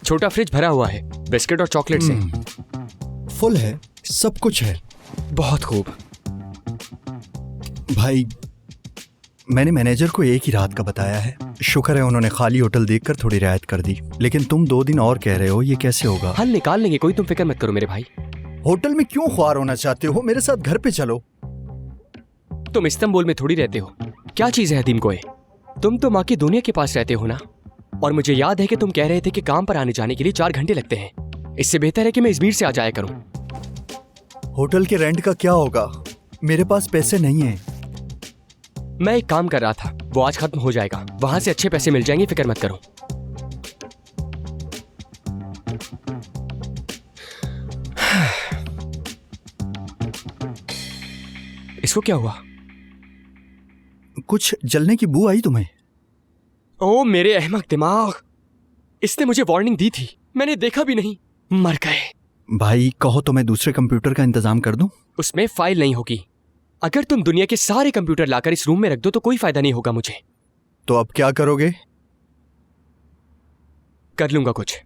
छोटा फ्रिज भरा हुआ है बिस्किट और चॉकलेट से। फुल है, सब कुछ है। बहुत खूब। भाई मैंने मैनेजर को एक ही रात का बताया है। शुक्र है उन्होंने खाली होटल देखकर थोड़ी रियायत कर दी, लेकिन तुम 2 दिन और कह रहे हो, ये कैसे होगा? हल निकाल लेंगे, कोई तुम फिक्र मत करो मेरे भाई। होटल में क्यों ख्वार होना चाहते हो? मेरे साथ घर पे चलो। तुम इस्तांबुल में थोड़ी रहते हो, क्या चीज है हदीम कोए? तुम तो माँ की दुनिया के पास रहते हो ना। और मुझे याद है कि तुम कह रहे थे कि काम पर आने जाने के लिए 4 घंटे लगते हैं। इससे बेहतर है कि मैं इजमीर से आ जाया करूं। होटल के रेंट का क्या होगा? मेरे पास पैसे नहीं है। मैं एक काम कर रहा था, वो आज खत्म हो जाएगा। वहां से अच्छे पैसे मिल जाएंगे, फिक्र मत करो। इसको क्या हुआ? कुछ जलने की बू आई तुम्हें? ओ मेरे अहमक दिमाग, इसने मुझे वार्निंग दी थी, मैंने देखा भी नहीं। मर गए। भाई कहो तो मैं दूसरे कंप्यूटर का इंतजाम कर दूं? उसमें फाइल नहीं होगी। अगर तुम दुनिया के सारे कंप्यूटर लाकर इस रूम में रख दो तो कोई फायदा नहीं होगा मुझे। तो अब क्या करोगे? कर लूंगा कुछ।